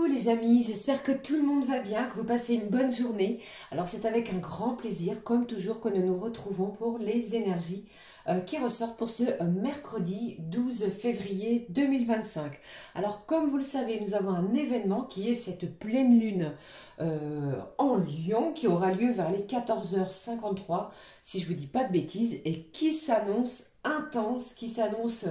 les amis, j'espère que tout le monde va bien, que vous passez une bonne journée. Alors c'est avec un grand plaisir, comme toujours, que nous nous retrouvons pour les énergies qui ressortent pour ce mercredi 12 février 2025. Alors comme vous le savez, nous avons un événement qui est cette pleine lune en Lion qui aura lieu vers les 14h53, si je ne vous dis pas de bêtises, et qui s'annonce intense, qui s'annonce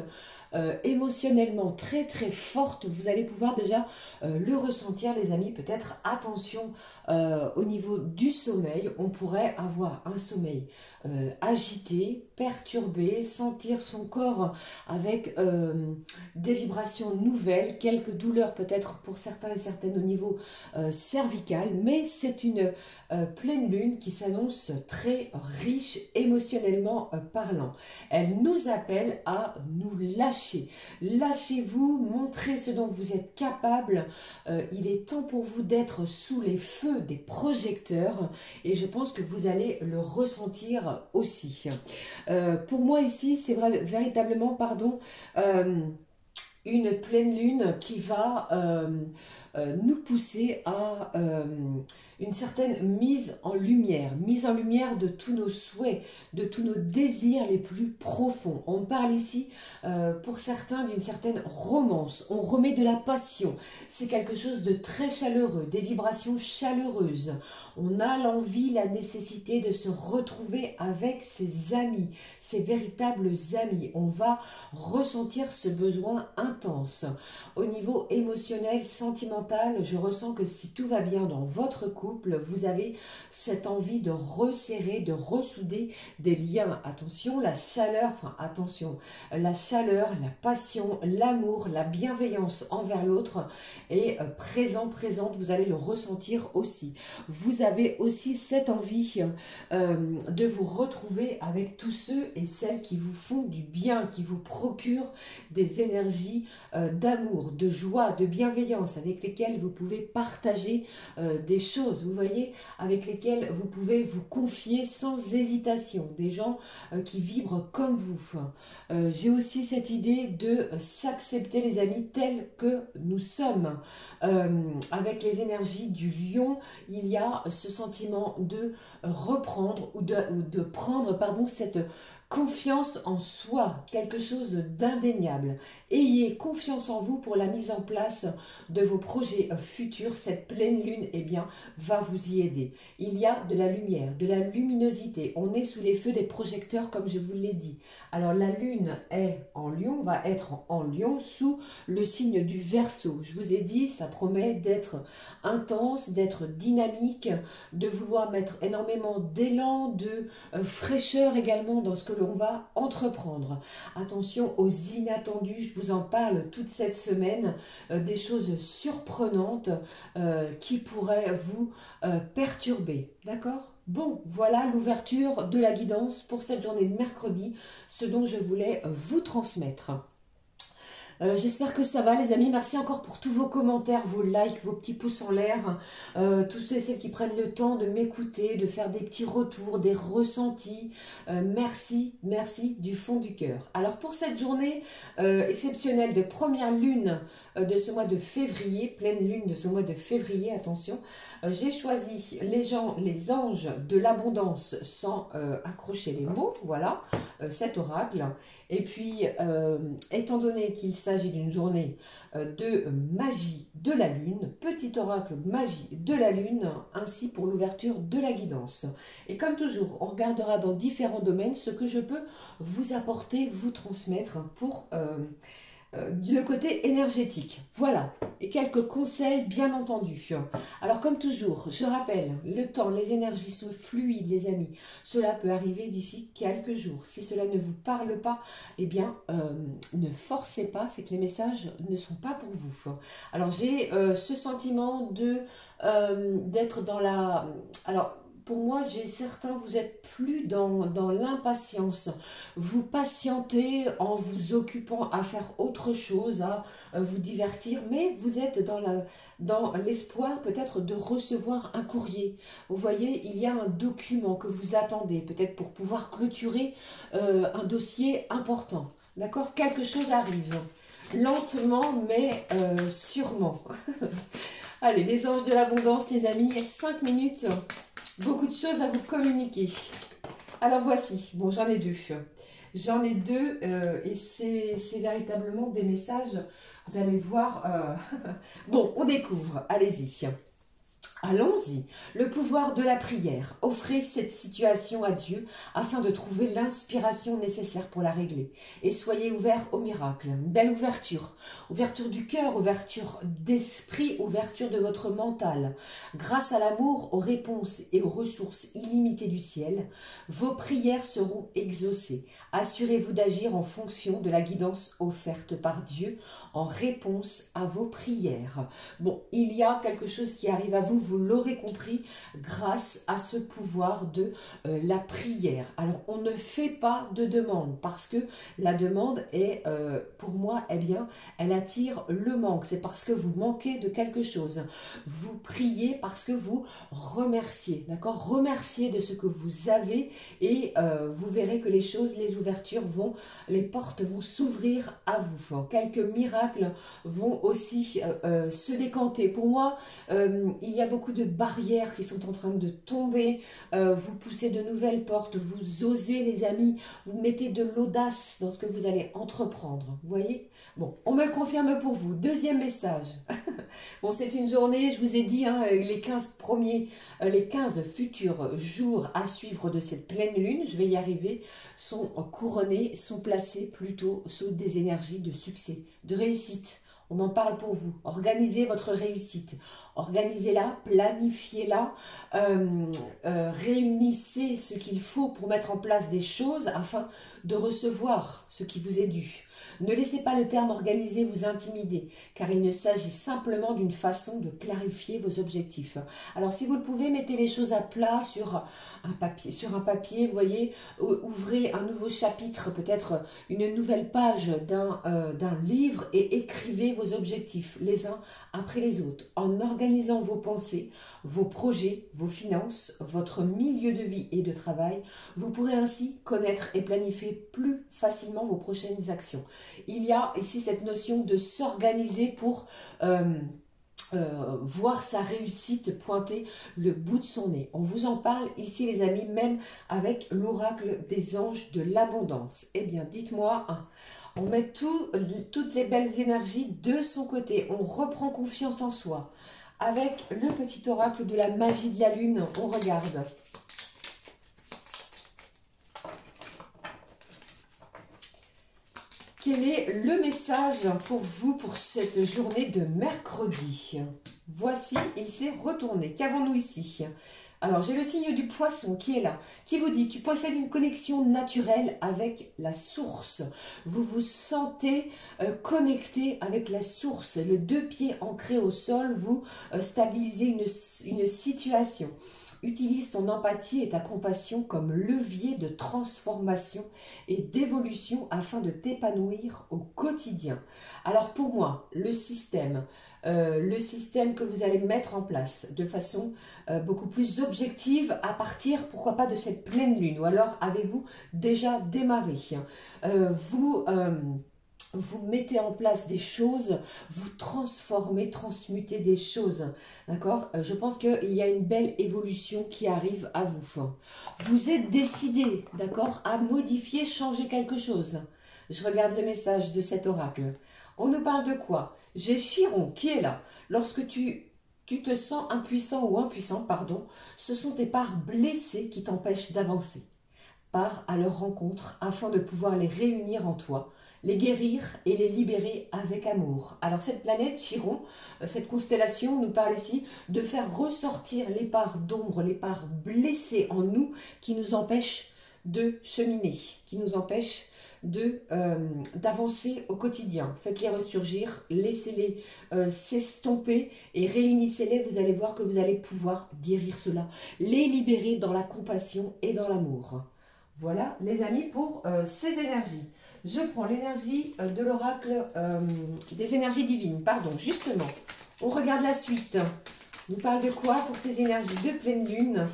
émotionnellement très très forte. Vous allez pouvoir déjà le ressentir les amis. Peut-être attention au niveau du sommeil, on pourrait avoir un sommeil agité, perturbé, sentir son corps avec des vibrations nouvelles, quelques douleurs peut-être pour certains et certaines au niveau cervical, mais c'est une pleine lune qui s'annonce très riche émotionnellement parlant. Elle nous appelle à nous lâcher. Lâchez-vous, montrez ce dont vous êtes capable. Il est temps pour vous d'être sous les feux des projecteurs et je pense que vous allez le ressentir aussi. Pour moi ici, c'est véritablement, une pleine lune qui va nous pousser à une certaine mise en lumière de tous nos souhaits, de tous nos désirs les plus profonds. On parle ici pour certains d'une certaine romance, on remet de la passion, c'est quelque chose de très chaleureux, des vibrations chaleureuses. On a l'envie, la nécessité de se retrouver avec ses amis, ses véritables amis. On va ressentir ce besoin intense. Au niveau émotionnel, sentimental, je ressens que si tout va bien dans votre couple, vous avez cette envie de resserrer, de ressouder des liens. Attention, la chaleur, la passion, l'amour, la bienveillance envers l'autre est présente, vous allez le ressentir aussi. Vous avez aussi cette envie de vous retrouver avec tous ceux et celles qui vous font du bien, qui vous procurent des énergies d'amour, de joie, de bienveillance, avec lesquels vous pouvez partager des choses, vous voyez, avec lesquels vous pouvez vous confier sans hésitation, des gens qui vibrent comme vous. J'ai aussi cette idée de s'accepter les amis tels que nous sommes. Avec les énergies du lion, il y a ce sentiment de reprendre ou de prendre cette confiance en soi, quelque chose d'indéniable. Ayez confiance en vous pour la mise en place de vos projets futurs. Cette pleine lune, va vous y aider. Il y a de la lumière, de la luminosité. On est sous les feux des projecteurs, comme je vous l'ai dit. Alors, la lune est en lion, va être en lion sous le signe du Verseau. Je vous ai dit, ça promet d'être intense, d'être dynamique, de vouloir mettre énormément d'élan, de fraîcheur également dans ce que l'on va entreprendre. Attention aux inattendus, je vous en parle toute cette semaine, des choses surprenantes qui pourraient vous perturber, d'accord? Bon, voilà l'ouverture de la guidance pour cette journée de mercredi, ce dont je voulais vous transmettre. J'espère que ça va les amis, merci encore pour tous vos commentaires, vos likes, vos petits pouces en l'air, tous ceux et celles qui prennent le temps de m'écouter, de faire des petits retours, des ressentis, merci du fond du cœur. Alors pour cette journée exceptionnelle de première lune de ce mois de février, pleine lune de ce mois de février, attention, j'ai choisi les anges de l'abondance sans accrocher les mots, voilà, cet oracle. Et puis, étant donné qu'il s'agit d'une journée de magie de la lune, petit oracle magie de la lune, ainsi pour l'ouverture de la guidance. Et comme toujours, on regardera dans différents domaines ce que je peux vous apporter, vous transmettre pour le côté énergétique. Voilà, et quelques conseils bien entendu. Alors comme toujours, je rappelle, le temps, les énergies sont fluides les amis. Cela peut arriver d'ici quelques jours. Si cela ne vous parle pas, ne forcez pas, c'est que les messages ne sont pas pour vous. Alors j'ai ce sentiment d'être dans la... Alors, pour moi, vous êtes plus dans l'impatience. Vous patientez en vous occupant à faire autre chose, à vous divertir, mais vous êtes dans l'espoir peut-être de recevoir un courrier. Vous voyez, il y a un document que vous attendez, peut-être pour pouvoir clôturer un dossier important. D'accord? Quelque chose arrive. Lentement, mais sûrement. Allez, les anges de l'abondance, les amis, 5 minutes. Beaucoup de choses à vous communiquer. Alors voici, bon j'en ai deux. J'en ai deux et c'est véritablement des messages. Vous allez voir. Bon, on découvre. Allez-y. Allons-y, le pouvoir de la prière. Offrez cette situation à Dieu afin de trouver l'inspiration nécessaire pour la régler. Et soyez ouverts au miracle. Une belle ouverture. Ouverture du cœur, ouverture d'esprit, ouverture de votre mental. Grâce à l'amour, aux réponses et aux ressources illimitées du ciel, vos prières seront exaucées. Assurez-vous d'agir en fonction de la guidance offerte par Dieu en réponse à vos prières. Bon, il y a quelque chose qui arrive à vous, vous l'aurez compris, grâce à ce pouvoir de la prière. Alors, on ne fait pas de demande parce que la demande est, pour moi, eh bien, elle attire le manque. C'est parce que vous manquez de quelque chose. Vous priez parce que vous remerciez, d'accord? Remerciez de ce que vous avez et vous verrez que les choses, les ouvertures vont, les portes vont s'ouvrir à vous. Quelques miracles vont aussi se décanter. Pour moi, il y a beaucoup de barrières qui sont en train de tomber. Vous poussez de nouvelles portes, vous osez les amis, vous mettez de l'audace dans ce que vous allez entreprendre. Vous voyez? Bon, on me le confirme pour vous. Deuxième message. Bon, c'est une journée, je vous ai dit, hein, les 15 futurs jours à suivre de cette pleine lune, je vais y arriver, sont couronnés, sont placés plutôt sous des énergies de succès, de réussite. On en parle pour vous. Organisez votre réussite. Organisez-la, planifiez-la, réunissez ce qu'il faut pour mettre en place des choses afin de recevoir ce qui vous est dû. Ne laissez pas le terme organisé vous intimider, car il ne s'agit simplement d'une façon de clarifier vos objectifs. Alors si vous le pouvez, mettez les choses à plat sur un papier, vous voyez, ouvrez un nouveau chapitre, peut-être une nouvelle page d'un livre et écrivez vos objectifs les uns après les autres, en organisant vos pensées, vos projets, vos finances, votre milieu de vie et de travail. Vous pourrez ainsi connaître et planifier plus facilement vos prochaines actions. Il y a ici cette notion de s'organiser pour voir sa réussite pointer le bout de son nez. On vous en parle ici les amis, même avec l'oracle des anges de l'abondance. Eh bien dites-moi, on met toutes les belles énergies de son côté, on reprend confiance en soi. Avec le petit oracle de la magie de la lune, on regarde. Quel est le message pour vous pour cette journée de mercredi? Voici, il s'est retourné. Qu'avons-nous ici? Alors, j'ai le signe du poisson qui est là, qui vous dit, tu possèdes une connexion naturelle avec la source. Vous vous sentez connecté avec la source. Les deux pieds ancrés au sol, vous stabilisez une situation. Utilise ton empathie et ta compassion comme levier de transformation et d'évolution afin de t'épanouir au quotidien. Alors pour moi, le système que vous allez mettre en place de façon beaucoup plus objective à partir, pourquoi pas, de cette pleine lune, ou alors avez-vous déjà démarré, vous mettez en place des choses, vous transformez, transmutez des choses, d'accord? Je pense qu'il y a une belle évolution qui arrive à vous. Vous êtes décidé, d'accord, à modifier, changer quelque chose. Je regarde le message de cet oracle. On nous parle de quoi? J'ai Chiron qui est là. Lorsque tu te sens impuissant ou impuissant, pardon, ce sont tes parts blessées qui t'empêchent d'avancer. Pars à leur rencontre afin de pouvoir les réunir en toi, les guérir et les libérer avec amour. Alors cette planète Chiron, cette constellation nous parle ici de faire ressortir les parts d'ombre, les parts blessées en nous qui nous empêchent de cheminer, qui nous empêchent d'avancer au quotidien. Faites-les ressurgir, laissez-les s'estomper et réunissez-les. Vous allez voir que vous allez pouvoir guérir cela, les libérer dans la compassion et dans l'amour. Voilà les amis pour ces énergies. Je prends l'énergie de l'oracle des énergies divines, pardon, justement. On regarde la suite. On nous parle de quoi pour ces énergies de pleine lune?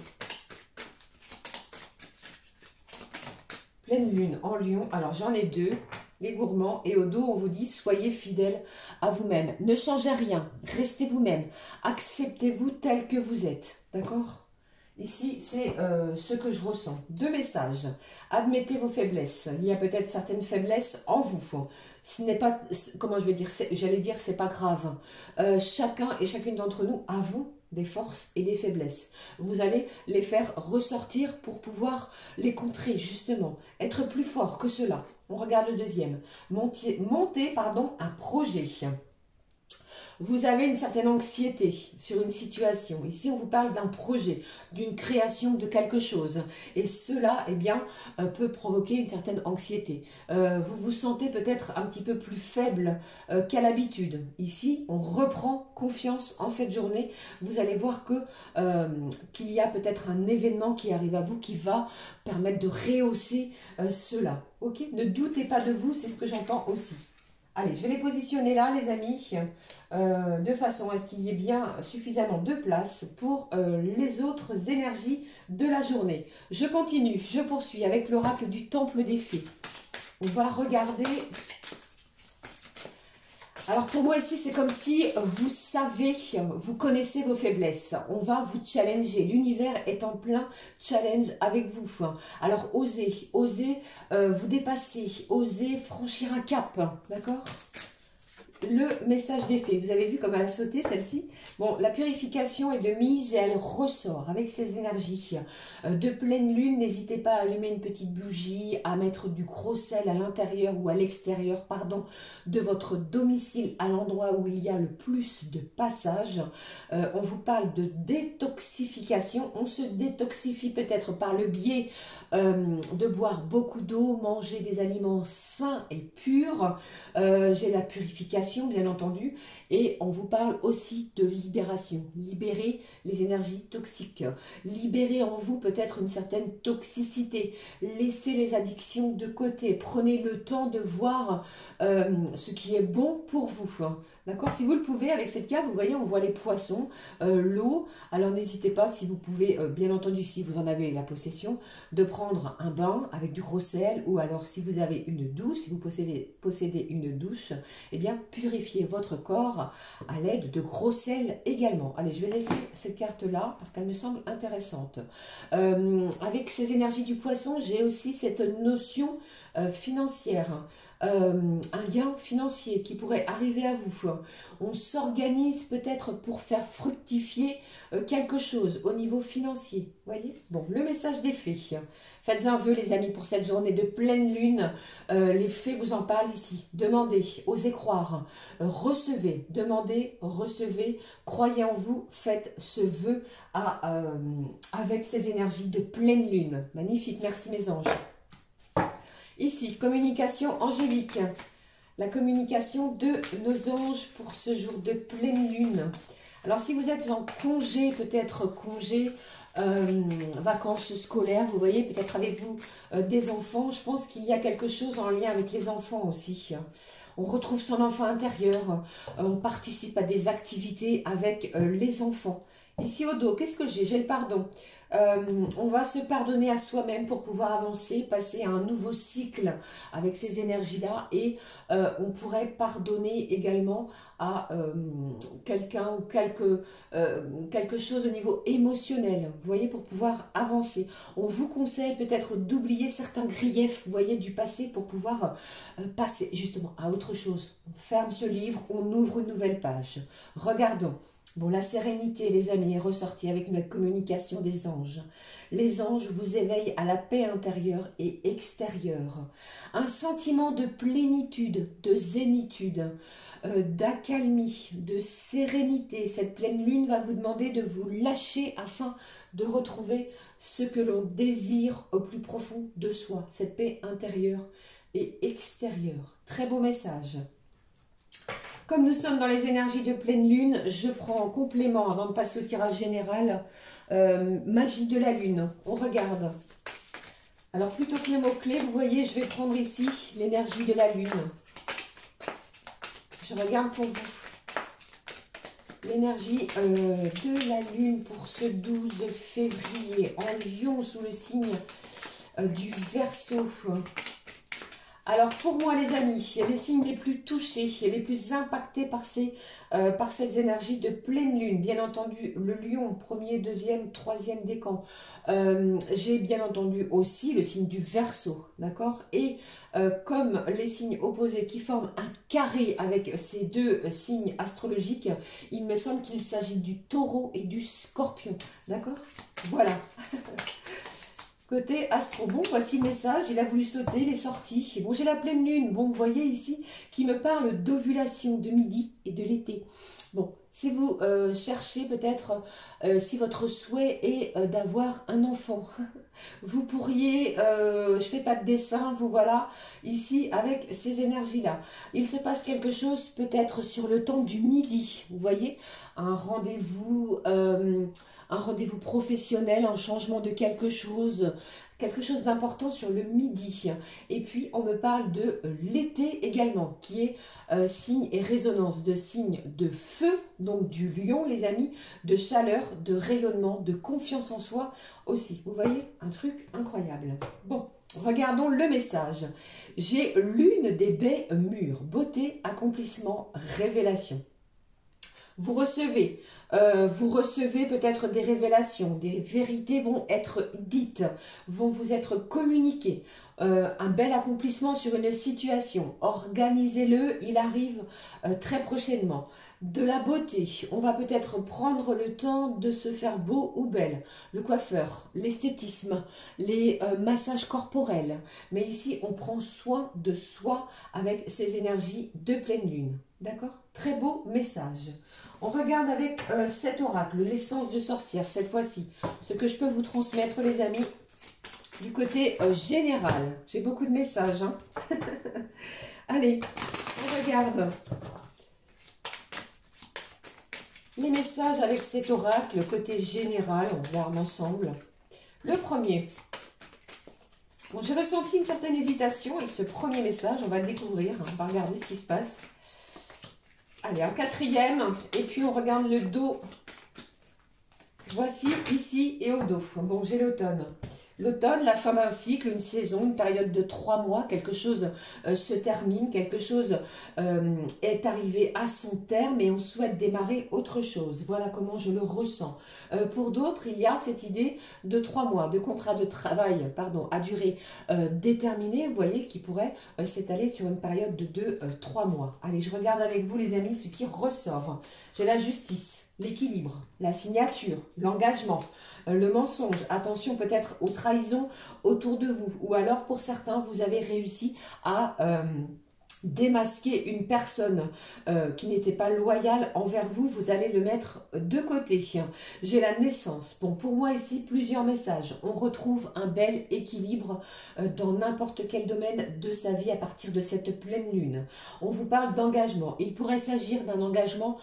Pleine lune en Lion. Alors j'en ai deux. les gourmands. Et au dos, on vous dit, soyez fidèles à vous-même. Ne changez rien, restez vous-même. Acceptez-vous tel que vous êtes, d'accord? Ici, c'est ce que je ressens. 2 messages. Admettez vos faiblesses. Il y a peut-être certaines faiblesses en vous. Ce n'est pas, comment je vais dire, j'allais dire, c'est pas grave. Chacun et chacune d'entre nous avons des forces et des faiblesses. Vous allez les faire ressortir pour pouvoir les contrer, justement. Être plus fort que cela. On regarde le deuxième. Monter, un projet. Vous avez une certaine anxiété sur une situation. Ici, on vous parle d'un projet, d'une création de quelque chose. Et cela, eh bien, peut provoquer une certaine anxiété. Vous vous sentez peut-être un petit peu plus faible qu'à l'habitude. Ici, on reprend confiance en cette journée. Vous allez voir que qu'il y a peut-être un événement qui arrive à vous qui va permettre de rehausser cela. Ok? Ne doutez pas de vous, c'est ce que j'entends aussi. Allez, je vais les positionner là, les amis, de façon à ce qu'il y ait bien suffisamment de place pour les autres énergies de la journée. Je continue, je poursuis avec l'oracle du Temple des Fées. On va regarder. Alors pour moi ici, c'est comme si vous savez, vous connaissez vos faiblesses. On va vous challenger. L'univers est en plein challenge avec vous. Alors osez vous dépasser, osez franchir un cap, d'accord? Le message des fées, vous avez vu comme elle a sauté celle-ci? Bon, la purification est de mise et elle ressort avec ces énergies. De pleine lune, n'hésitez pas à allumer une petite bougie, à mettre du gros sel à l'intérieur ou à l'extérieur, pardon, de votre domicile, à l'endroit où il y a le plus de passage. On vous parle de détoxification. On se détoxifie peut-être par le biais de boire beaucoup d'eau, manger des aliments sains et purs. J'ai la purification, bien entendu, et on vous parle aussi de libération. Libérer les énergies toxiques, libérer en vous peut-être une certaine toxicité, laissez les addictions de côté, prenez le temps de voir ce qui est bon pour vous. D'accord? Si vous le pouvez, avec cette carte, vous voyez, on voit les poissons, l'eau. Alors n'hésitez pas, si vous pouvez, bien entendu, si vous en avez la possession, de prendre un bain avec du gros sel, ou alors si vous avez une douche, si vous possédez une douche, eh bien purifiez votre corps à l'aide de gros sel également. Allez, je vais laisser cette carte-là parce qu'elle me semble intéressante. Avec ces énergies du poisson, j'ai aussi cette notion financière. Un gain financier qui pourrait arriver à vous. On s'organise peut-être pour faire fructifier quelque chose au niveau financier. Voyez? Bon, le message des fées. Faites un vœu, les amis, pour cette journée de pleine lune. Les fées vous en parlent ici. Demandez, osez croire. Recevez, demandez, recevez. Croyez en vous, faites ce vœu avec ces énergies de pleine lune. Magnifique, merci mes anges. Ici, communication angélique. La communication de nos anges pour ce jour de pleine lune. Alors, si vous êtes en congé, peut-être congé, vacances scolaires, vous voyez, peut-être avec vous des enfants, je pense qu'il y a quelque chose en lien avec les enfants aussi. On retrouve son enfant intérieur, on participe à des activités avec les enfants. Ici au dos, qu'est-ce que j'ai? J'ai le pardon. On va se pardonner à soi-même pour pouvoir avancer, passer à un nouveau cycle avec ces énergies-là, et on pourrait pardonner également à quelqu'un ou quelque chose au niveau émotionnel, vous voyez, pour pouvoir avancer. On vous conseille peut-être d'oublier certains griefs, vous voyez, du passé pour pouvoir passer justement à autre chose. On ferme ce livre, on ouvre une nouvelle page. Regardons. Bon, la sérénité, les amis, est ressortie avec notre communication des anges. Les anges vous éveillent à la paix intérieure et extérieure. Un sentiment de plénitude, de zénitude, d'accalmie, de sérénité. Cette pleine lune va vous demander de vous lâcher afin de retrouver ce que l'on désire au plus profond de soi. Cette paix intérieure et extérieure. Très beau message. Comme nous sommes dans les énergies de pleine lune, je prends en complément, avant de passer au tirage général, magie de la lune. On regarde. Alors, plutôt que le mot-clé, vous voyez, je vais prendre ici l'énergie de la lune. Je regarde pour vous. L'énergie de la lune pour ce 12 février en Lion, sous le signe du Verseau. Alors pour moi les amis, les signes les plus touchés, les plus impactés par ces énergies de pleine lune, bien entendu le lion, premier, deuxième, troisième décan. J'ai bien entendu aussi le signe du Verseau, d'accord? Et comme les signes opposés qui forment un carré avec ces deux signes astrologiques, il me semble qu'il s'agit du Taureau et du Scorpion, d'accord? Voilà. Côté astro, bon, voici le message, il a voulu sauter, il est sorti. Bon, j'ai la pleine lune, bon, vous voyez ici, qui me parle d'ovulation, de midi et de l'été. Bon, si vous cherchez peut-être, si votre souhait est d'avoir un enfant, vous pourriez, je fais pas de dessin, vous voilà, ici, avec ces énergies-là. Il se passe quelque chose peut-être sur le temps du midi, vous voyez, un rendez-vous... un rendez-vous professionnel, un changement de quelque chose d'important sur le midi. Et puis, on me parle de l'été également, qui est signe et résonance de signes de feu, donc du lion, les amis, de chaleur, de rayonnement, de confiance en soi aussi. Vous voyez, un truc incroyable. Bon, regardons le message. J'ai l'une des baies mûres, beauté, accomplissement, révélation. Vous recevez peut-être des révélations, des vérités vont être dites, vont vous être communiquées. Un bel accomplissement sur une situation, organisez-le, il arrive très prochainement. De la beauté, on va peut-être prendre le temps de se faire beau ou belle. Le coiffeur, l'esthétisme, les massages corporels. Mais ici, on prend soin de soi avec ces énergies de pleine lune. D'accord? Très beau message. On regarde avec cet oracle, l'essence de sorcière, cette fois-ci. Ce que je peux vous transmettre, les amis, du côté général. J'ai beaucoup de messages. Hein. Allez, on regarde les messages avec cet oracle, le côté général. On regarde ensemble. Le premier. Bon, j'ai ressenti une certaine hésitation avec ce premier message. On va le découvrir. Hein. On va regarder ce qui se passe. Allez, un quatrième, et puis on regarde le dos. Voici, ici et au dos. Bon, j'ai l'automne. L'automne, la fin d'un cycle, une saison, une période de 3 mois, quelque chose se termine, quelque chose est arrivé à son terme et on souhaite démarrer autre chose. Voilà comment je le ressens. Pour d'autres, il y a cette idée de 3 mois, de contrat de travail, pardon, à durée déterminée, vous voyez, qui pourrait s'étaler sur une période de 3 mois. Allez, je regarde avec vous, les amis, ce qui ressort. J'ai la justice, l'équilibre, la signature, l'engagement, le mensonge, attention peut-être aux trahisons autour de vous, ou alors pour certains, vous avez réussi à démasquer une personne qui n'était pas loyale envers vous, vous allez le mettre de côté. J'ai la naissance. Bon, pour moi ici, plusieurs messages. On retrouve un bel équilibre dans n'importe quel domaine de sa vie à partir de cette pleine lune. On vous parle d'engagement. Il pourrait s'agir d'un engagement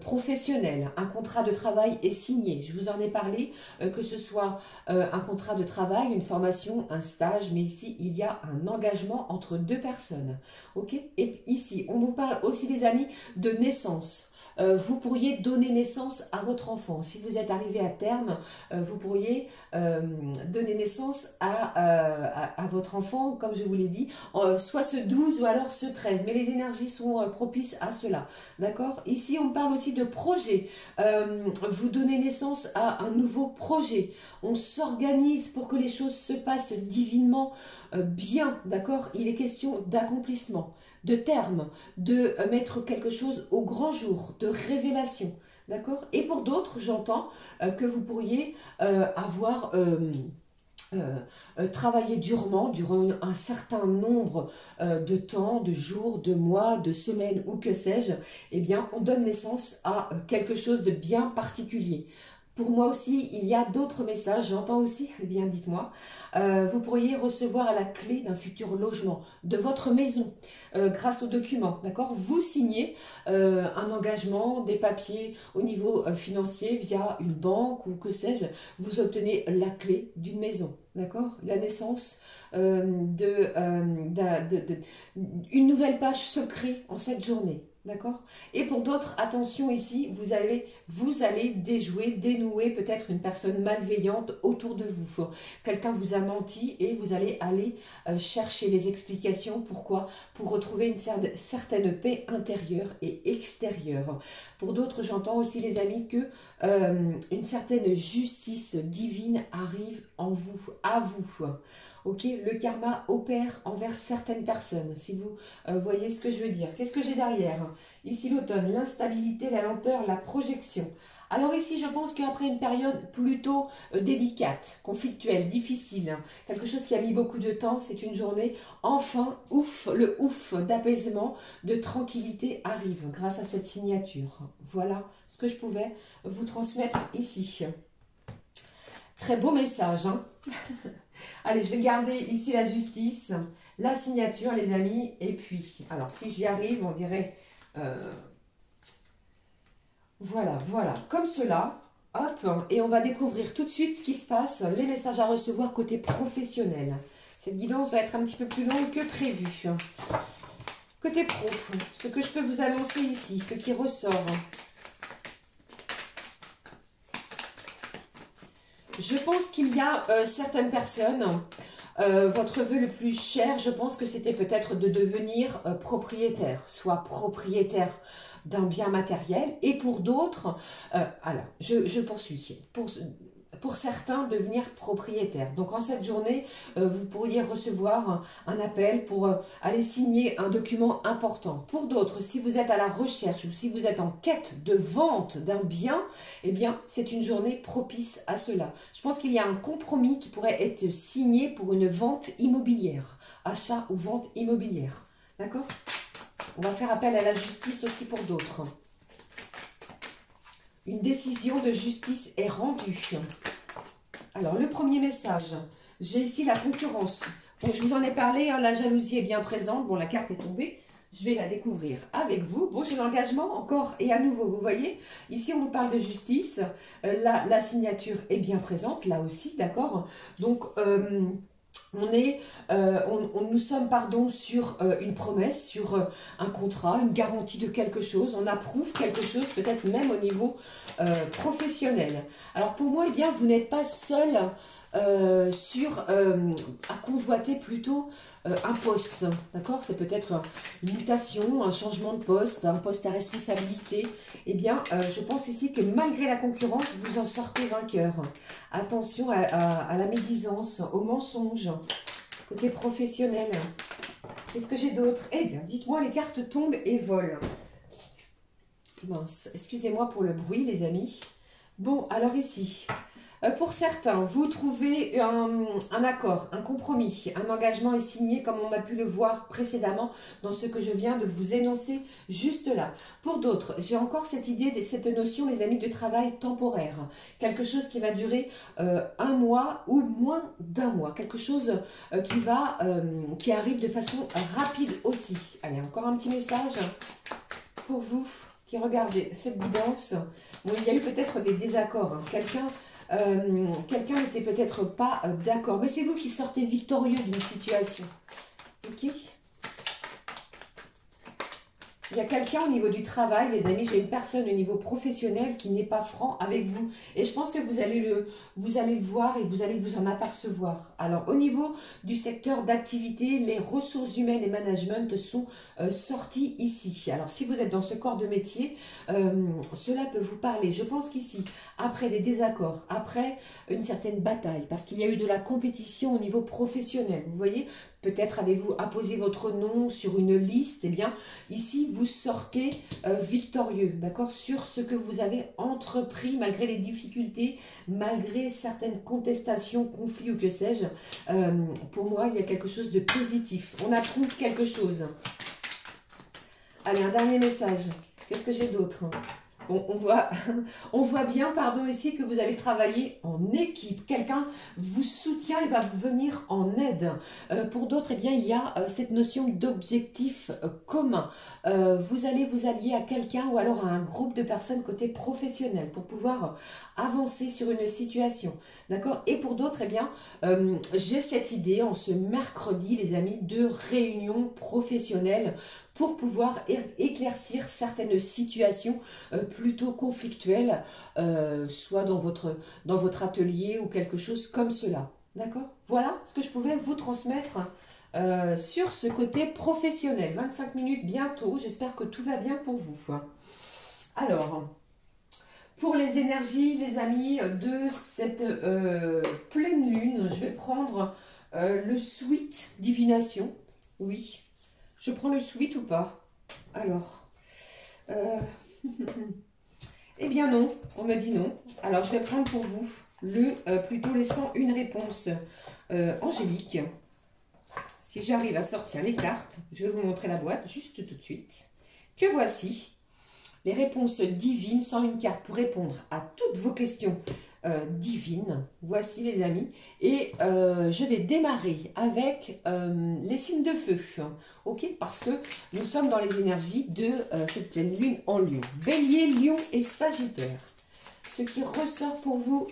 professionnel. Un contrat de travail est signé. Je vous en ai parlé, que ce soit un contrat de travail, une formation, un stage, mais ici, il y a un engagement entre deux personnes. Ok? Et ici, on vous parle aussi, les amis, de naissance. Vous pourriez donner naissance à votre enfant. Si vous êtes arrivé à terme, vous pourriez donner naissance à votre enfant, comme je vous l'ai dit, soit ce 12 ou alors ce 13. Mais les énergies sont propices à cela. D'accord? Ici, on parle aussi de projet. Vous donnez naissance à un nouveau projet. On s'organise pour que les choses se passent divinement bien. D'accord? Il est question d'accomplissement, de terme, de mettre quelque chose au grand jour, de révélation, d'accord? Et pour d'autres, j'entends que vous pourriez avoir travaillé durement durant un certain nombre de temps, de jours, de mois, de semaines ou que sais-je. Eh bien, on donne naissance à quelque chose de bien particulier. Pour moi aussi, il y a d'autres messages, j'entends aussi, eh bien dites-moi, vous pourriez recevoir à la clé d'un futur logement, de votre maison, grâce aux documents, d'accord? Vous signez un engagement, des papiers au niveau financier via une banque ou que sais-je, vous obtenez la clé d'une maison, d'accord? La naissance une nouvelle page se crée en cette journée. D'accord? Et pour d'autres, attention ici, vous allez déjouer, dénouer peut-être une personne malveillante autour de vous. Quelqu'un vous a menti et vous allez aller chercher les explications. Pourquoi? Pour retrouver une certaine paix intérieure et extérieure. Pour d'autres, j'entends aussi les amis que une certaine justice divine arrive en vous, à vous. Ok, le karma opère envers certaines personnes, si vous voyez ce que je veux dire. Qu'est-ce que j'ai derrière? Ici l'automne, l'instabilité, la lenteur, la projection. Alors ici, je pense qu'après une période plutôt délicate, conflictuelle, difficile, quelque chose qui a mis beaucoup de temps, c'est une journée, enfin, ouf, le ouf d'apaisement, de tranquillité arrive grâce à cette signature. Voilà ce que je pouvais vous transmettre ici. Très beau message, hein. Allez, je vais garder ici la justice, la signature, les amis. Et puis, alors, si j'y arrive, on dirait... voilà, voilà, comme cela. Hop, et on va découvrir tout de suite ce qui se passe, les messages à recevoir côté professionnel. Cette guidance va être un petit peu plus longue que prévu. Côté pro, ce que je peux vous annoncer ici, ce qui ressort... Je pense qu'il y a certaines personnes, votre vœu le plus cher, je pense que c'était peut-être de devenir propriétaire, soit propriétaire d'un bien matériel. Et pour d'autres, alors, je poursuis. Pour certains, devenir propriétaire. Donc en cette journée, vous pourriez recevoir un appel pour aller signer un document important. Pour d'autres, si vous êtes à la recherche ou si vous êtes en quête de vente d'un bien, eh bien, c'est une journée propice à cela. Je pense qu'il y a un compromis qui pourrait être signé pour une vente immobilière, achat ou vente immobilière. D'accord? On va faire appel à la justice aussi pour d'autres. Une décision de justice est rendue. Alors, le premier message, j'ai ici la concurrence. Bon, je vous en ai parlé, hein, la jalousie est bien présente. Bon, la carte est tombée. Je vais la découvrir avec vous. Bon, j'ai l'engagement encore et à nouveau, vous voyez. Ici, on vous parle de justice. La signature est bien présente, là aussi, d'accord? Donc, nous sommes sur une promesse, sur un contrat, une garantie de quelque chose. On approuve quelque chose, peut-être même au niveau professionnel. Alors pour moi, eh bien, vous n'êtes pas seul à convoiter plutôt un poste. D'accord? C'est peut-être une mutation, un changement de poste, un poste à responsabilité. Eh bien, je pense ici que malgré la concurrence, vous en sortez vainqueur. Attention à la médisance, au mensonge, côté professionnel. Qu'est-ce que j'ai d'autre? Eh bien, dites-moi, les cartes tombent et volent. Mince, excusez-moi pour le bruit, les amis. Bon, alors ici, pour certains, vous trouvez un accord, un compromis, un engagement est signé comme on a pu le voir précédemment dans ce que je viens de vous énoncer juste là. Pour d'autres, j'ai encore cette idée, cette notion, les amis, de travail temporaire. Quelque chose qui va durer un mois ou moins d'un mois. Quelque chose qui arrive de façon rapide aussi. Allez, encore un petit message pour vous qui regardez cette guidance. Bon, il y a eu peut-être des désaccords. Hein. Quelqu'un n'était peut-être pas d'accord. Mais c'est vous qui sortez victorieux d'une situation. Ok? Il y a quelqu'un au niveau du travail, les amis, j'ai une personne au niveau professionnel qui n'est pas franc avec vous. Et je pense que vous allez le voir et vous allez vous en apercevoir. Alors, au niveau du secteur d'activité, les ressources humaines et management sont sortis ici. Alors, si vous êtes dans ce corps de métier, cela peut vous parler. Je pense qu'ici, après des désaccords, après une certaine bataille, parce qu'il y a eu de la compétition au niveau professionnel, vous voyez, peut-être avez-vous apposé votre nom sur une liste, eh bien, ici, vous sortez victorieux, d'accord, sur ce que vous avez entrepris, malgré les difficultés, malgré certaines contestations, conflits ou que sais-je. Pour moi, il y a quelque chose de positif. On approuve quelque chose. Allez, un dernier message. Qu'est-ce que j'ai d'autre ? Bon, on voit bien, pardon, ici que vous allez travailler en équipe. Quelqu'un vous soutient et va vous venir en aide. Pour d'autres, eh bien, il y a cette notion d'objectif commun. Vous allez vous allier à quelqu'un ou alors à un groupe de personnes côté professionnel pour pouvoir avancer sur une situation. D'accord? Et pour d'autres, eh bien, j'ai cette idée en ce mercredi, les amis, de réunion professionnelle pour pouvoir éclaircir certaines situations plutôt conflictuelles, soit dans votre atelier ou quelque chose comme cela. D'accord? Voilà ce que je pouvais vous transmettre sur ce côté professionnel. 25 minutes bientôt, j'espère que tout va bien pour vous. Alors, pour les énergies, les amis, de cette pleine lune, je vais prendre le Sweet Divination. Oui, je prends le Sweet ou pas? Alors, eh bien non, on me dit non. Alors, je vais prendre pour vous plutôt les 101 réponses angéliques. Si j'arrive à sortir les cartes, je vais vous montrer la boîte juste tout de suite. Que voici les réponses divines, 101 cartes pour répondre à toutes vos questions divines. Voici les amis. Et je vais démarrer avec les signes de feu. Ok? Parce que nous sommes dans les énergies de cette pleine lune en lion. Bélier, lion et sagittaire. Ce qui ressort pour vous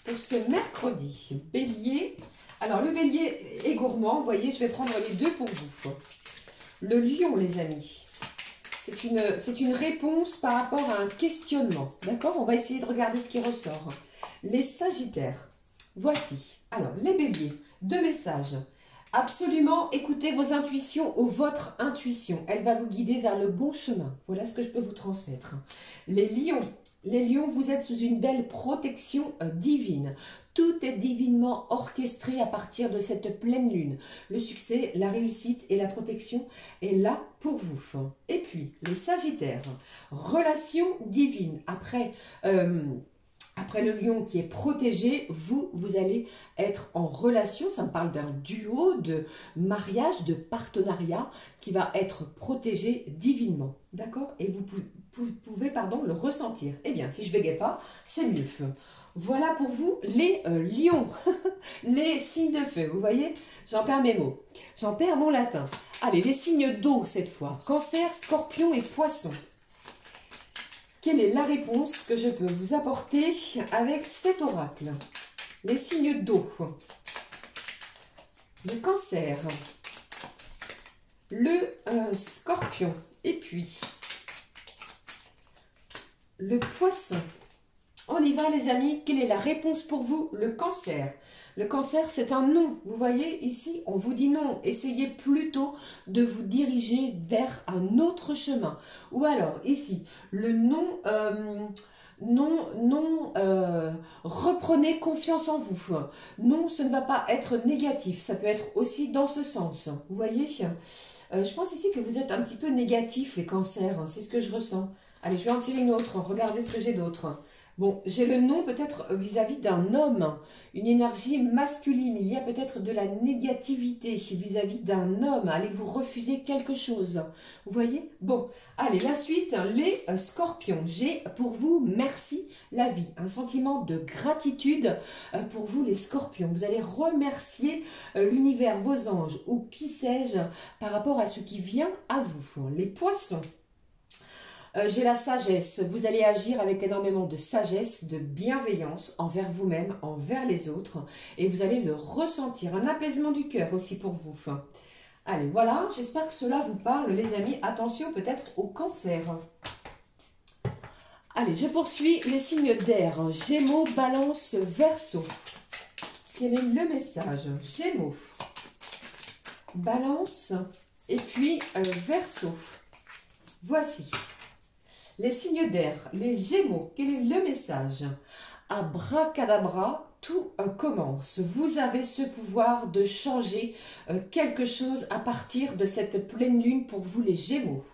pour ce mercredi. Bélier. Alors, le bélier est gourmand. Vous voyez, je vais prendre les deux pour vous. Le lion, les amis. C'est une réponse par rapport à un questionnement. D'accord? On va essayer de regarder ce qui ressort. Les sagittaires. Voici. Alors, les béliers. Deux messages. Absolument, écoutez vos intuitions ou votre intuition. Elle va vous guider vers le bon chemin. Voilà ce que je peux vous transmettre. Les lions. Les lions, vous êtes sous une belle protection divine. Tout est divinement orchestré à partir de cette pleine lune. Le succès, la réussite et la protection est là pour vous. Et puis, les sagittaires, relation divine. Après le lion qui est protégé, vous allez être en relation. Ça me parle d'un duo, de mariage, de partenariat qui va être protégé divinement. D'accord? Et vous pouvez le ressentir. Eh bien, si je ne bégaye pas, c'est mieux. Voilà pour vous les lions, les signes de feu. Vous voyez, j'en perds mes mots, j'en perds mon latin. Allez, les signes d'eau cette fois. Cancer, scorpion et poisson. Quelle est la réponse que je peux vous apporter avec cet oracle? Les signes d'eau. Le cancer. Le scorpion. Et puis, le poisson. On y va les amis, quelle est la réponse pour vous? Le cancer. Le cancer, c'est un non. Vous voyez, ici, on vous dit non. Essayez plutôt de vous diriger vers un autre chemin. Ou alors, ici, le non, reprenez confiance en vous. Non, ce ne va pas être négatif. Ça peut être aussi dans ce sens. Vous voyez, je pense ici que vous êtes un petit peu négatif, les cancers. C'est ce que je ressens. Allez, je vais en tirer une autre. Regardez ce que j'ai d'autre. Bon, j'ai le non peut-être vis-à-vis d'un homme, une énergie masculine. Il y a peut-être de la négativité vis-à-vis d'un homme. Allez-vous refuser quelque chose? Vous voyez? Bon, allez, la suite, les scorpions. J'ai pour vous, merci la vie. Un sentiment de gratitude pour vous, les scorpions. Vous allez remercier l'univers, vos anges ou qui sais-je par rapport à ce qui vient à vous. Les poissons. J'ai la sagesse. Vous allez agir avec énormément de sagesse, de bienveillance envers vous-même, envers les autres. Et vous allez le ressentir. Un apaisement du cœur aussi pour vous. Allez, voilà. J'espère que cela vous parle, les amis. Attention peut-être au cancer. Allez, je poursuis les signes d'air. Gémeaux, Balance, Verseau. Quel est le message? Gémeaux, Balance et puis Verseau. Voici. Les signes d'air, les Gémeaux, quel est le message? Abracadabra, tout commence. Vous avez ce pouvoir de changer quelque chose à partir de cette pleine lune pour vous les Gémeaux.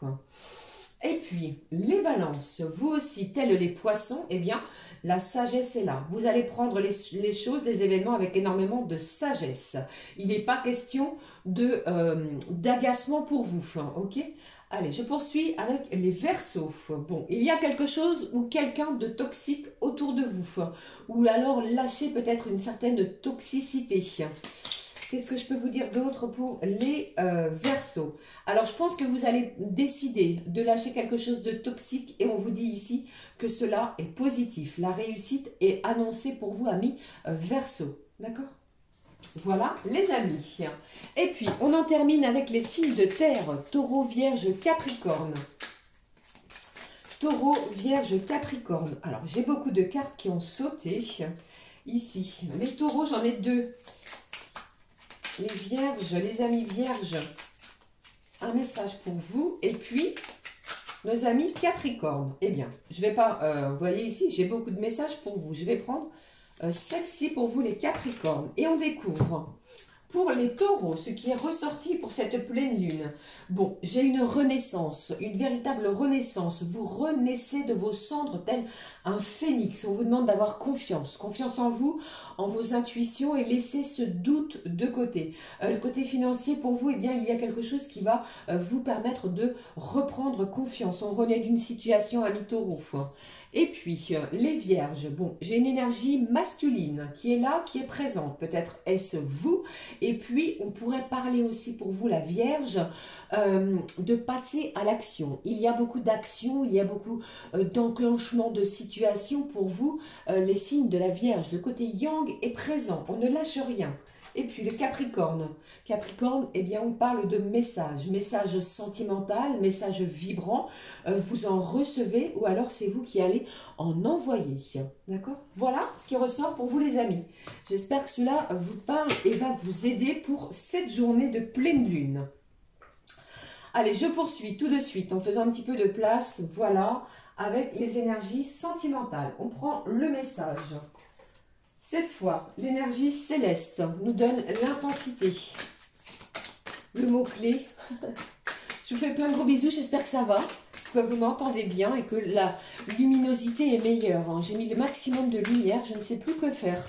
Et puis, les Balances, vous aussi, tels les Poissons, eh bien, la sagesse est là. Vous allez prendre les choses, les événements avec énormément de sagesse. Il n'est pas question d'agacement pour vous, ok? Allez, je poursuis avec les Verseaux. Bon, il y a quelque chose ou quelqu'un de toxique autour de vous. Ou alors lâchez peut-être une certaine toxicité. Qu'est-ce que je peux vous dire d'autre pour les Verseaux? Alors, je pense que vous allez décider de lâcher quelque chose de toxique et on vous dit ici que cela est positif. La réussite est annoncée pour vous, amis Verseaux. D'accord? Voilà les amis. Et puis, on en termine avec les signes de terre. Taureau, Vierge, Capricorne. Taureau, Vierge, Capricorne. Alors, j'ai beaucoup de cartes qui ont sauté ici. Les taureaux, j'en ai deux. Les vierges, les amis vierges, un message pour vous. Et puis, nos amis Capricorne. Eh bien, je vais pas... vous voyez ici, j'ai beaucoup de messages pour vous. Je vais prendre celle-ci pour vous, les Capricornes. Et on découvre... Pour les taureaux, ce qui est ressorti pour cette pleine lune, bon, j'ai une renaissance, une véritable renaissance. Vous renaissez de vos cendres tel un phénix. On vous demande d'avoir confiance, confiance en vous, en vos intuitions et laissez ce doute de côté. Le côté financier, pour vous, eh bien, il y a quelque chose qui va vous permettre de reprendre confiance. On renaît d'une situation à mi-taureau. Et puis, les vierges, bon, j'ai une énergie masculine qui est là, qui est présente. Peut-être est-ce vous. Et puis, on pourrait parler aussi pour vous, la vierge, de passer à l'action. Il y a beaucoup d'actions, il y a beaucoup d'enclenchement de situations pour vous, les signes de la vierge. Le côté yang est présent, on ne lâche rien. Et puis le Capricorne. Capricorne, eh bien on parle de message. Message sentimental, message vibrant. Vous en recevez ou alors c'est vous qui allez en envoyer. D'accord? Voilà ce qui ressort pour vous les amis. J'espère que cela vous parle et va vous aider pour cette journée de pleine lune. Allez, je poursuis tout de suite en faisant un petit peu de place. Voilà, avec les énergies sentimentales. On prend le message. Cette fois, l'énergie céleste nous donne l'intensité. Le mot-clé. Je vous fais plein de gros bisous, j'espère que ça va, que vous m'entendez bien et que la luminosité est meilleure. J'ai mis le maximum de lumière, je ne sais plus que faire.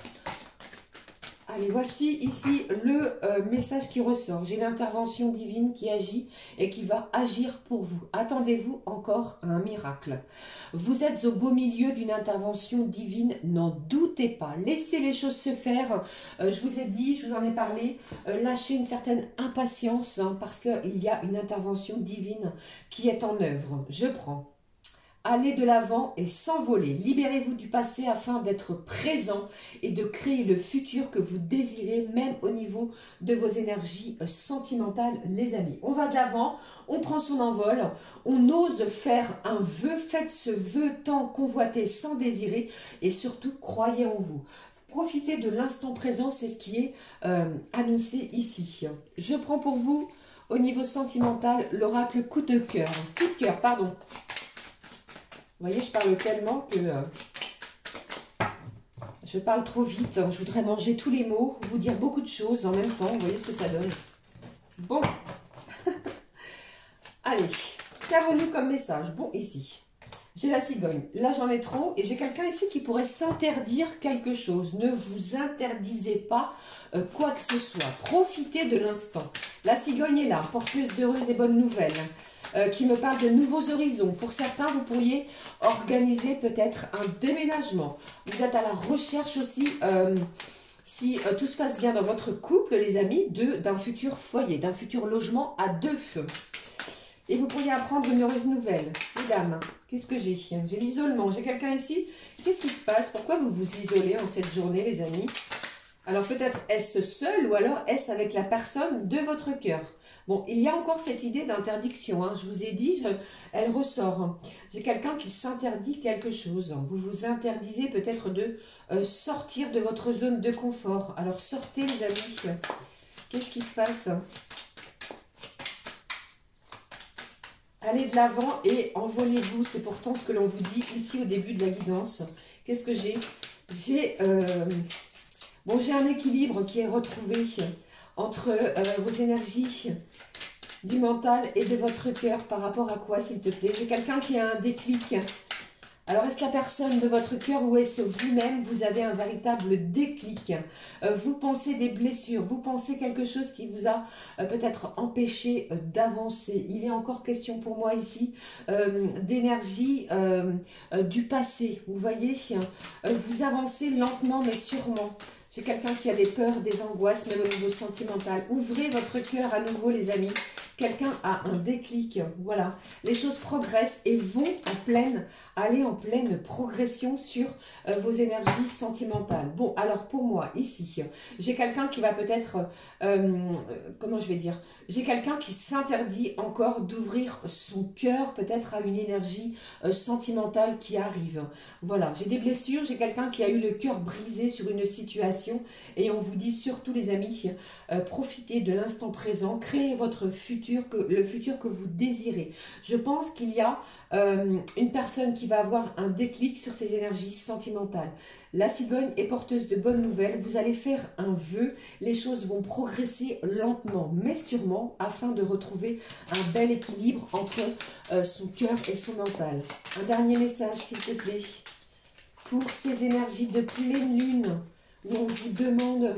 Allez, voici ici le message qui ressort. J'ai l'intervention divine qui agit et qui va agir pour vous. Attendez-vous encore à un miracle. Vous êtes au beau milieu d'une intervention divine, n'en doutez pas. Laissez les choses se faire. Je vous ai dit, je vous en ai parlé, lâchez une certaine impatience parce qu'il y a une intervention divine qui est en œuvre. Je prends. Allez de l'avant et s'envoler. Libérez-vous du passé afin d'être présent et de créer le futur que vous désirez, même au niveau de vos énergies sentimentales, les amis. On va de l'avant, on prend son envol, on ose faire un vœu. Faites ce vœu tant convoité sans désirer et surtout, croyez en vous. Profitez de l'instant présent, c'est ce qui est annoncé ici. Je prends pour vous, au niveau sentimental, l'oracle coup de cœur. Coup de cœur, pardon. Vous voyez, je parle tellement que je parle trop vite. Je voudrais manger tous les mots, vous dire beaucoup de choses en même temps. Vous voyez ce que ça donne. Bon. Allez, qu'avons-nous comme message? Bon, ici, j'ai la cigogne. Là, j'en ai trop. Et j'ai quelqu'un ici qui pourrait s'interdire quelque chose. Ne vous interdisez pas quoi que ce soit. Profitez de l'instant. La cigogne est là, porteuse d'heureuses et bonnes nouvelles. Qui me parle de nouveaux horizons. Pour certains, vous pourriez organiser peut-être un déménagement. Vous êtes à la recherche aussi, si tout se passe bien dans votre couple, les amis, d'un futur foyer, d'un futur logement à deux feux. Et vous pourriez apprendre une heureuse nouvelle. Mesdames, qu'est-ce que j'ai? J'ai l'isolement. J'ai quelqu'un ici. Qu'est-ce qui se passe? Pourquoi vous vous isolez en cette journée, les amis? Alors peut-être est-ce seul ou alors est-ce avec la personne de votre cœur? Bon, il y a encore cette idée d'interdiction, hein. Je vous ai dit, elle ressort. J'ai quelqu'un qui s'interdit quelque chose. Vous vous interdisez peut-être de sortir de votre zone de confort. Alors sortez les amis. Qu'est-ce qui se passe? Allez de l'avant et envolez-vous. C'est pourtant ce que l'on vous dit ici au début de la guidance. Qu'est-ce que j'ai? J'ai un équilibre qui est retrouvé entre vos énergies du mental et de votre cœur. Par rapport à quoi, s'il te plaît? J'ai quelqu'un qui a un déclic. Alors, est-ce la personne de votre cœur ou est-ce vous-même? Vous avez un véritable déclic. Vous pensez des blessures. Vous pensez quelque chose qui vous a peut-être empêché d'avancer. Il est encore question pour moi ici d'énergie du passé. Vous voyez, vous avancez lentement mais sûrement. J'ai quelqu'un qui a des peurs, des angoisses, même au niveau sentimental. Ouvrez votre cœur à nouveau, les amis. Quelqu'un a un déclic. Voilà. Les choses progressent et vont en pleine aller en pleine progression sur vos énergies sentimentales. Bon, alors pour moi, ici, j'ai quelqu'un qui va peut-être, comment je vais dire, j'ai quelqu'un qui s'interdit encore d'ouvrir son cœur peut-être à une énergie sentimentale qui arrive. Voilà, j'ai des blessures, j'ai quelqu'un qui a eu le cœur brisé sur une situation et on vous dit surtout les amis, profitez de l'instant présent, créez votre futur, le futur que vous désirez. Je pense qu'il y a une personne qui va avoir un déclic sur ses énergies sentimentales. La cigogne est porteuse de bonnes nouvelles, vous allez faire un vœu, les choses vont progresser lentement mais sûrement afin de retrouver un bel équilibre entre son cœur et son mental. Un dernier message s'il te plaît, pour ces énergies de pleine lune où on vous demande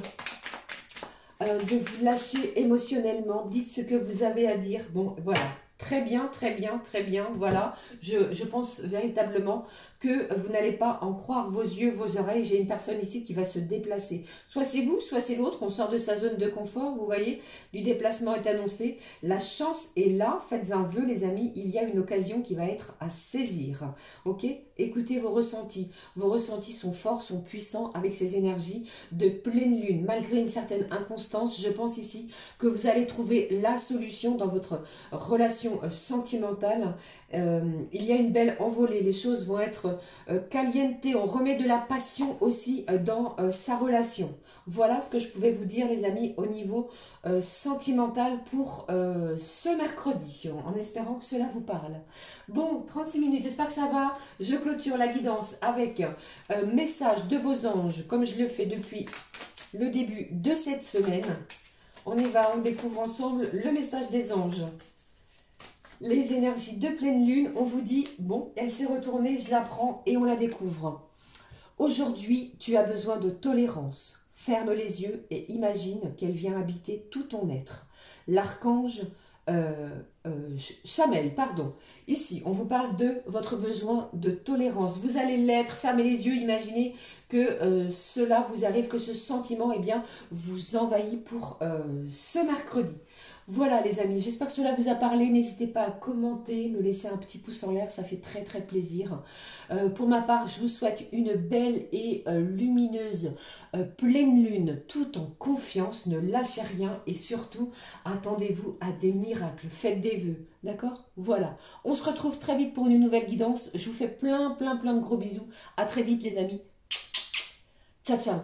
de vous lâcher émotionnellement, dites ce que vous avez à dire. Bon, voilà. Très bien, très bien, très bien. Voilà, je pense véritablement que vous n'allez pas en croire vos yeux, vos oreilles. J'ai une personne ici qui va se déplacer. Soit c'est vous, soit c'est l'autre. On sort de sa zone de confort, vous voyez. Du déplacement est annoncé. La chance est là. Faites un vœu, les amis. Il y a une occasion qui va être à saisir. Ok? Écoutez vos ressentis. Vos ressentis sont forts, sont puissants avec ces énergies de pleine lune. Malgré une certaine inconstance, je pense ici que vous allez trouver la solution dans votre relation sentimentale. Il y a une belle envolée. Les choses vont être caliente. On remet de la passion aussi dans sa relation. Voilà ce que je pouvais vous dire les amis au niveau sentimental pour ce mercredi, en espérant que cela vous parle. Bon, 36 minutes, j'espère que ça va. Je clôture la guidance avec message de vos anges, comme je le fais depuis le début de cette semaine. On y va, on découvre ensemble le message des anges. Les énergies de pleine lune, on vous dit, bon, elle s'est retournée, je la prends et on la découvre. Aujourd'hui, tu as besoin de tolérance. Ferme les yeux et imagine qu'elle vient habiter tout ton être. L'archange Chamel, pardon. Ici, on vous parle de votre besoin de tolérance. Vous allez l'être, fermez les yeux, imaginez que cela vous arrive, que ce sentiment eh bien, vous envahit pour ce mercredi. Voilà les amis, j'espère que cela vous a parlé. N'hésitez pas à commenter, me laisser un petit pouce en l'air, ça fait très très plaisir. Pour ma part, je vous souhaite une belle et lumineuse pleine lune, tout en confiance. Ne lâchez rien et surtout, attendez-vous à des miracles. Faites des vœux, d'accord? Voilà, on se retrouve très vite pour une nouvelle guidance. Je vous fais plein de gros bisous. À très vite les amis. Ciao, ciao.